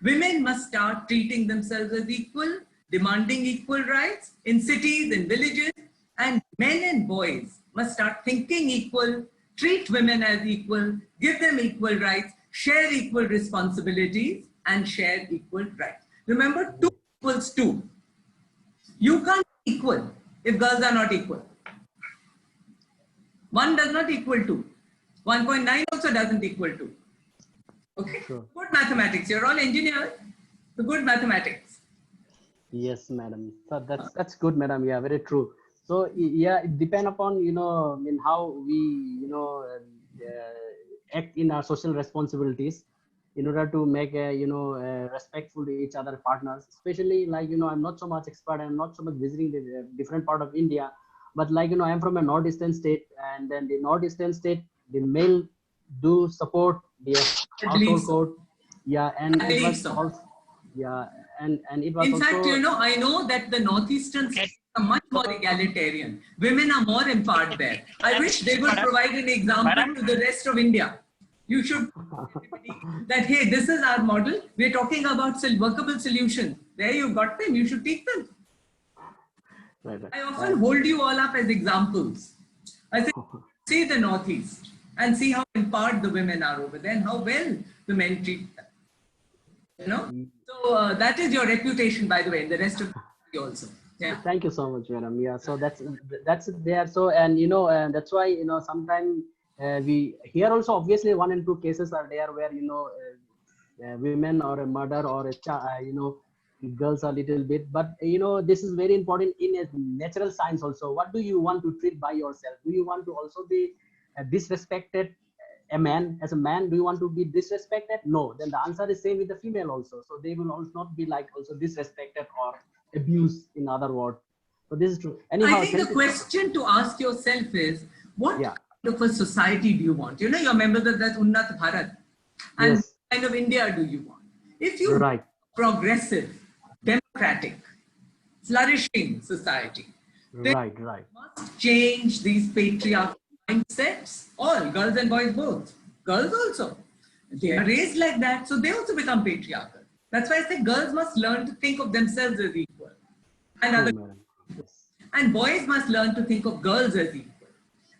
Women must start treating themselves as equal, demanding equal rights in cities, in villages, and men and boys must start thinking equal, treat women as equal, give them equal rights, share equal responsibilities, and share equal rights. Remember, 2 equals 2. You can't be equal if girls are not equal. 1 does not equal 2. 1.9 also doesn't equal 2. Okay?
Sure.
Good mathematics. You're all engineers. So good mathematics.
Yes, madam. So that's good, madam. Yeah, very true. So yeah, it depends upon, I mean, how we, act in our social responsibilities in order to make respectful to each other partners. Especially like, I'm not so much expert, I'm not so much visiting the different part of India, but like, I'm from a northeastern state, and then the northeastern state, the male do support the household code. Yeah, and it was also, yeah, and it was
in
also,
fact, I know that the northeastern states are much more egalitarian. Women are more empowered there. I wish they would provide an example to the rest of India. You should that, hey, this is our model. We're talking about workable solutions. There you got them. You should take them.
right.
I often hold you all up as examples. I say, see the Northeast and see how empowered the women are over there and how well the men treat them. So that is your reputation, by the way, in the rest of the country also. Yeah.
Thank you so much, madam. Yeah, so that's there. So, and that's why sometimes we here also obviously 1 and 2 cases are there where women or a murder or a girls a little bit, but this is very important in a natural science also. What do you want to treat by yourself? Do you want to also be disrespected a man, as a man, do you want to be disrespected? No. Then the answer is same with the female also. So they will also not be like also disrespected or abused, in other words. So this is true. Anyhow,
I think the question to ask yourself is, what
Yeah.
kind of a society do you want? You know, you're members of that Unnat Bharat. And
Yes.
what kind of India do you want? If you
Right.
progressive, democratic, flourishing society, then
Right.
must change these patriarchal mindsets. All girls and boys both. Girls also. They are raised like that, so they also become patriarchal. That's why I say girls must learn to think of themselves as equal. And,
True, madam. Yes.
and boys must learn to think of girls as equal.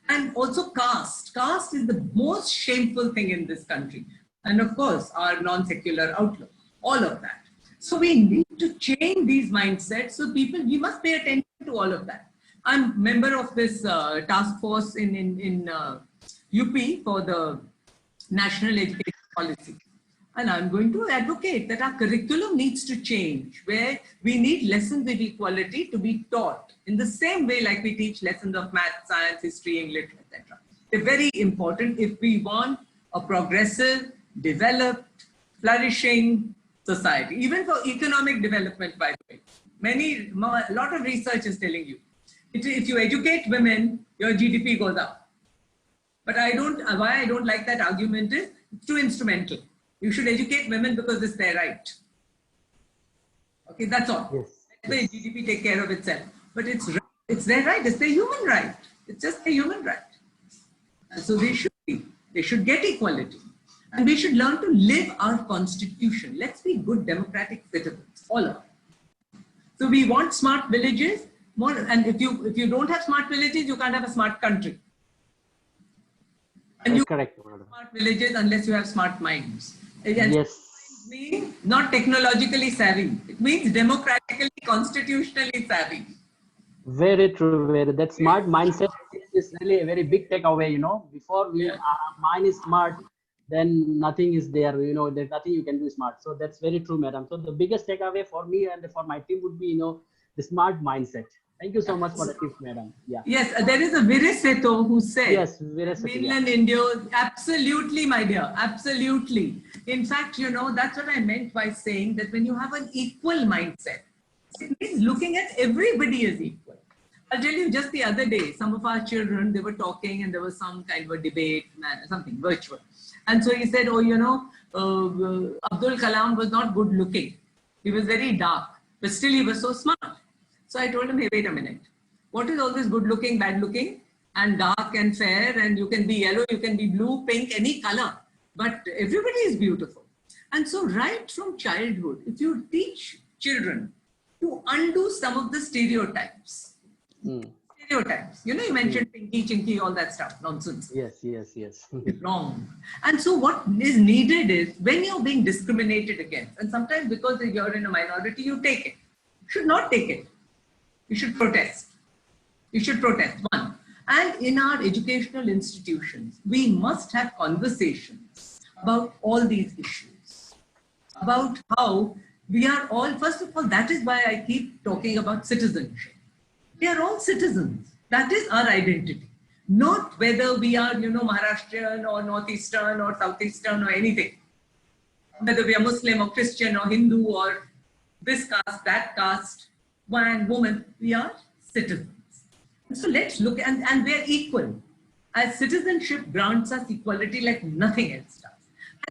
And also caste. Caste is the most shameful thing in this country. And of course, our non-secular outlook. All of that. So we need to change these mindsets. So people, we must pay attention to all of that. I'm a member of this task force in UP for the National Education Policy. And I'm going to advocate that our curriculum needs to change, where we need lessons of equality to be taught in the same way like we teach lessons of math, science, history, English, etc. They're very important if we want a progressive, developed, flourishing society, even for economic development, by the way. A lot of research is telling you, if you educate women, your GDP goes up. But why I don't like that argument is, it's too instrumental. You should educate women because it's their right. Okay, that's all.
Yes.
Let the GDP take care of itself. But it's their right, it's their human right. It's just a human right. And so they should get equality. And we should learn to live our constitution. Let's be good democratic citizens, all of us. So we want smart villages, and if you don't have smart villages, you can't have a smart country. And you
Correct.
can't have smart villages unless you have smart minds. And
Yes.
means not technologically savvy. It means democratically, constitutionally savvy.
Very true. That smart mindset is really a very big takeaway. You know, before our mind is smart, then nothing is there. You know, there's nothing you can do smart. So that's very true, madam. So the biggest takeaway for me and for my team would be, you know, the smart mindset. Thank you so much for the tips, madam. Yeah.
Yes, there is a Viraj Seto who said,
Yes, Viraj Seto,
mainland India, absolutely, my dear, absolutely. In fact, you know, that's what I meant by saying that when you have an equal mindset, it means looking at everybody as equal. I'll tell you, just the other day, some of our children, they were talking and there was some kind of a debate, something virtual. And so he said, oh, you know, Abdul Kalam was not good looking. He was very dark, but still he was so smart. So I told him, hey, wait a minute. What is all this good looking, bad looking, and dark and fair, and you can be yellow, you can be blue, pink, any color, but everybody is beautiful. And so right from childhood, if you teach children to undo some of the stereotypes, you know, you mentioned pinky, chinky, all that stuff, nonsense.
Yes.
It's wrong. And so what is needed is, when you're being discriminated against, and sometimes because you're in a minority, you take it. You should not take it. You should protest. You should protest, one. And in our educational institutions, we must have conversations about all these issues, about how we are all, first of all, that is why I keep talking about citizenship. We are all citizens. That is our identity. Not whether we are, you know, Maharashtrian or Northeastern or Southeastern or anything. Whether we are Muslim or Christian or Hindu or this caste, that caste, man, woman, we are citizens. So let's look, and we are equal. As citizenship grants us equality like nothing else does.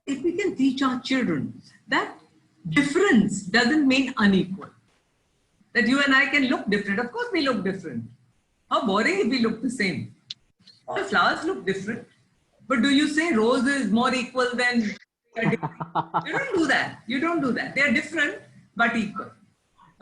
And if we can teach our children that difference doesn't mean unequal. That you and I can look different. Of course we look different. How boring if we look the same. All flowers look different. But do you say rose is more equal than... You don't do that. You don't do that. They are different but equal.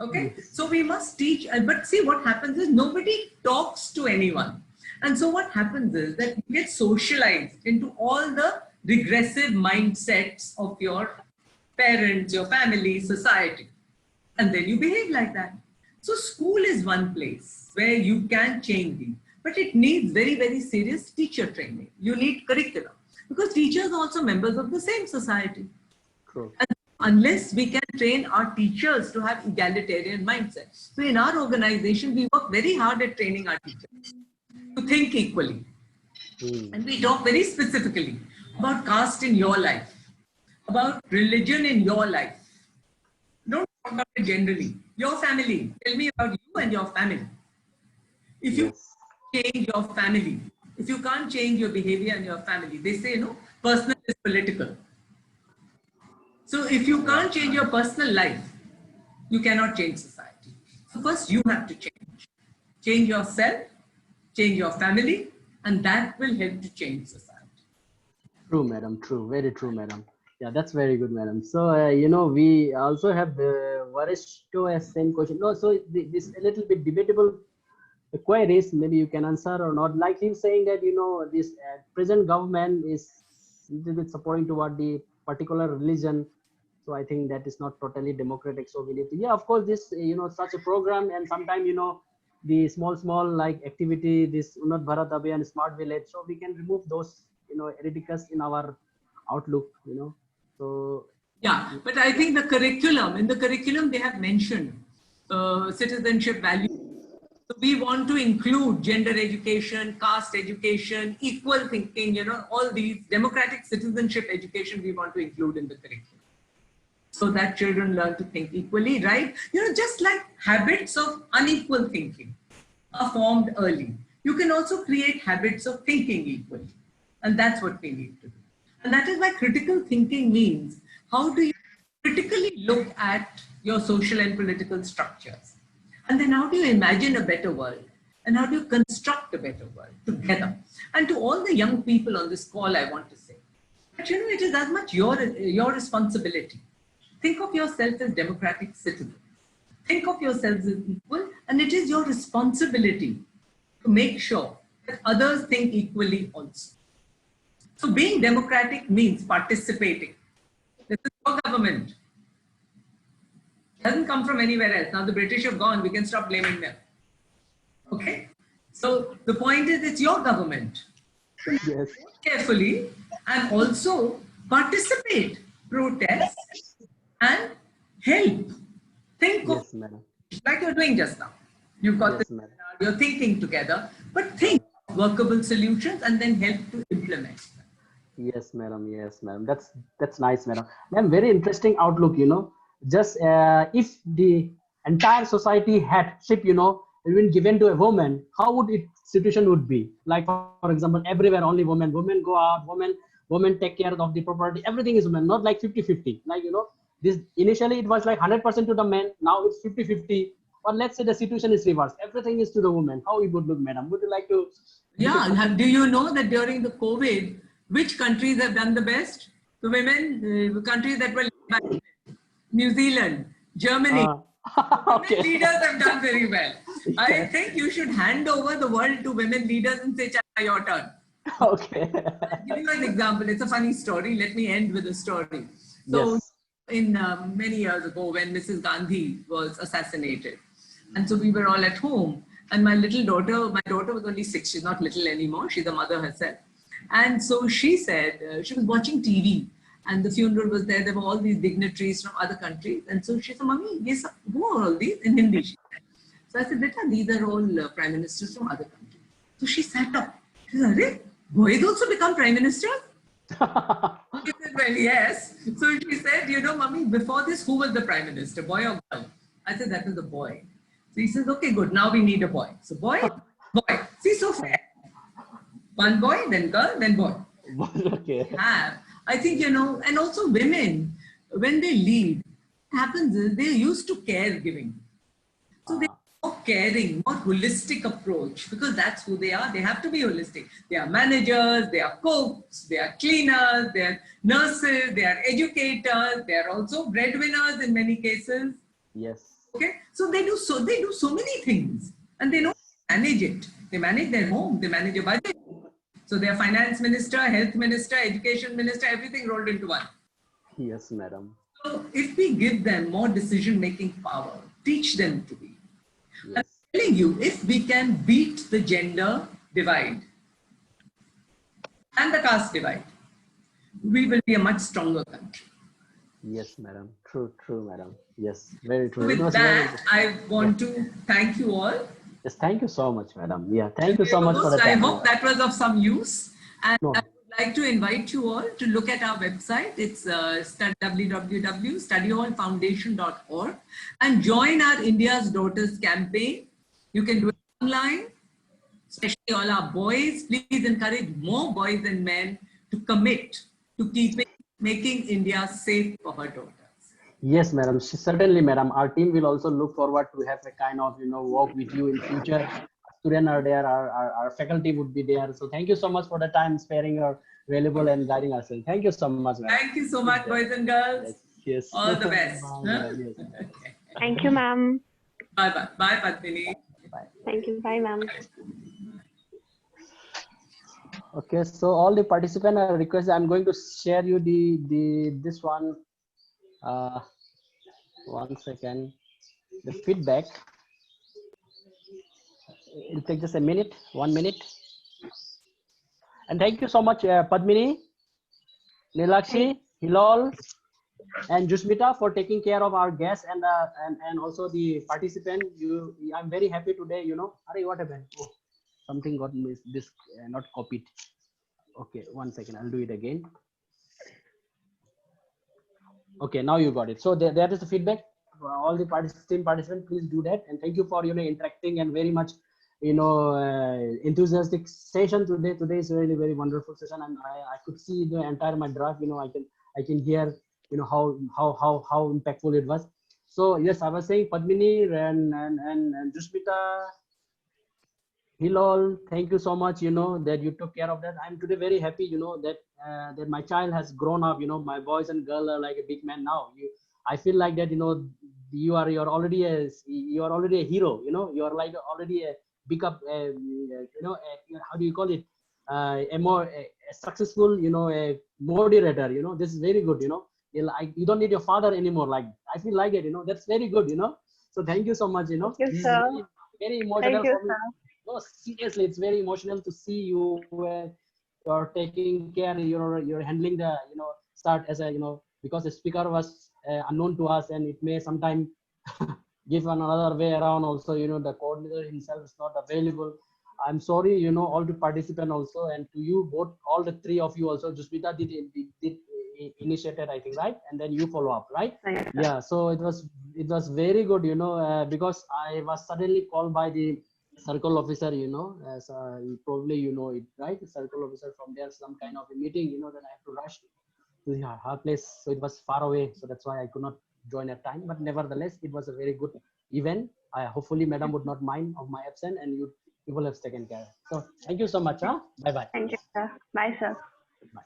Okay, so we must teach, but see what happens is nobody talks to anyone. And so what happens is that you get socialized into all the regressive mindsets of your parents, your family, society. And then you behave like that. So school is one place where you can change things, but it needs very, very serious teacher training. You need curriculum because teachers are also members of the same society.
True.
And unless we can train our teachers to have egalitarian mindset. So in our organization, we work very hard at training our teachers to think equally. And we talk very specifically. about caste in your life, about religion in your life. Don't talk about it generally. Your family. Tell me about you and your family. If you
Yes.
change your family, if you can't change your behavior and your family, they say, personal is political. So if you can't change your personal life, you cannot change society. So first you have to change. Change yourself, change your family, and that will help to change society.
True, madam. True. Very true, madam. Yeah, that's very good, madam. So, we also have the Varisto as same question. No, so this a little bit debatable queries. Maybe you can answer or not. Like him saying that, this present government is little bit supporting toward the particular religion. So I think that is not totally democratic. So we need to, yeah, of course, this, such a program, and sometimes, the small like activity, this Unnat Bharat Abhiyan, Smart Village. So we can remove those, heretics in our outlook. So
Yeah, but I think in the curriculum they have mentioned citizenship values. So we want to include gender education, caste education, equal thinking, all these democratic citizenship education we want to include in the curriculum. So that children learn to think equally, right? Just like habits of unequal thinking are formed early, you can also create habits of thinking equally. And that's what we need to do. And that is why critical thinking means how do you critically look at your social and political structures? And then how do you imagine a better world? And how do you construct a better world together? And to all the young people on this call, I want to say that, it is as much your responsibility. Think of yourself as democratic citizens. Think of yourselves as equal, and it is your responsibility to make sure that others think equally also. So being democratic means participating. This is your government. It doesn't come from anywhere else. Now the British have gone, we can stop blaming them. Okay? So the point is, it's your government.
yes,
Carefully, and also participate, protest, and help. Think of
yes, madam.
like you're doing just now. You've got
Yes,
the
madam.
you're thinking together, but think of workable solutions and then help to implement them.
Yes, madam. Yes, madam. That's nice, madam. Ma'am, very interesting outlook. Just if the entire society had ship, been given to a woman, how would it situation would be? Like for example, everywhere only women. Women go out. Women take care of the property. Everything is women. Not like 50-50. Like this initially it was like 100% to the men. Now it's 50-50. Or let's say the situation is reversed. Everything is to the woman. How it would look, madam? Would you like to?
Yeah, do you know that during the COVID, which countries have done the best? The women, countries that were led by New Zealand, Germany.
Okay.
Women leaders have done very well. I
Yeah.
think you should hand over the world to women leaders and say, "Chalo, your turn."
Okay.
I'll give you an example. It's a funny story. Let me end with a story. So,
Yes.
in many years ago, when Mrs. Gandhi was assassinated, and so we were all at home, and my daughter was only 6. She's not little anymore. She's a mother herself. And so she said, she was watching TV, and the funeral was there. There were all these dignitaries from other countries. And so she said, "Mommy, yes, who are all these?" In Hindi, she said. So I said, "Beta, these are all prime ministers from other countries." So she sat up. She said, "Arey, boys also become prime ministers?" She said, "Well, yes." So she said, "Mommy, before this, who was the prime minister, boy or girl?" I said, "That was a boy." So he says, "Okay, good. Now we need a boy." So boy. See, so fair. One boy, then girl, then boy.
Okay.
I think, and also women, when they lead, what happens is they're used to caregiving. So they're more caring, more holistic approach, because that's who they are. They have to be holistic. They are managers, they are cooks, they are cleaners, they are nurses, they are educators, they are also breadwinners in many cases.
Yes.
Okay, so they do so many things, and they know how to manage it. They manage their home, they manage a budget. So they are finance minister, health minister, education minister, everything rolled into one.
Yes, madam.
So if we give them more decision-making power, teach them to be.
Yes.
I'm telling you, if we can beat the gender divide and the caste divide, we will be a much stronger country.
Yes, madam. True, madam. Yes, very true.
With that, I want to thank you all.
Yes, thank you so much, madam. Yeah, thank you so much for the
I
time.
hope that was of some use. And
No.
I would like to invite you all to look at our website. It's www.studyhallfoundation.org and join our India's Daughters campaign. You can do it online, especially all our boys. Please encourage more boys and men to commit to making India safe for her daughters.
Yes, madam. Certainly, madam. Our team will also look forward to have a kind of, work with you in future. Students are there, our faculty would be there. So thank you so much for the time sparing your valuable and guiding us. Thank you so much, madam.
Thank you so much, boys and girls.
Yes.
All the best.
Bye,
Huh?
madam. Yes.
Thank you, ma'am.
Bye-bye. Bye, Padmini.
Thank you. Bye, ma'am.
Okay, so all the participants are requested. I'm going to share you this one. 1 second. The feedback. It'll take just a minute, 1 minute. And thank you so much, Padmini, Nilakshi, Hilal, and Jushmita for taking care of our guests and also the participant. I'm very happy today. Arey, what happened? Oh, something got missed. This not copied. Okay, 1 second. I'll do it again. Okay, now you got it. So that is the feedback. All the participants, please do that. And thank you for interacting and very much enthusiastic session today. Today is really very wonderful session, and I could see the entire my draft. I can hear how impactful it was. So yes, I was saying Padmini and Jushmita, Hilal, thank you so much. That you took care of that. I'm today very happy. That that my child has grown up. My boys and girl are like a big man now. I feel like that. You're already a hero. You're like already a big up. How do you call it? A more successful. A moderator. This is very good. You don't need your father anymore. Like I feel like it. That's very good. So thank you so much.
Thank you,
This is
sir.
very emotional
Thank you,
for me.
sir.
No, seriously, it's very emotional to see you. You're taking care. You're handling the start as a because the speaker was unknown to us, and it may sometime give another way around. Also, the coordinator himself is not available. I'm sorry, all the participants also, and to you both, all the three of you also. Juspita did initiated, I think, right, and then you follow up, right?
Yes, sir.
Yeah. So it was very good, because I was suddenly called by the circle officer, as probably it, right? The circle officer from there, some kind of a meeting, then I have to rush to her place. So it was far away, so that's why I could not join at time. But nevertheless, it was a very good event. Hopefully, madam would not mind of my absence, and you will have taken care. So thank you so much. Bye bye.
Thank you, sir. Bye, sir.
Bye.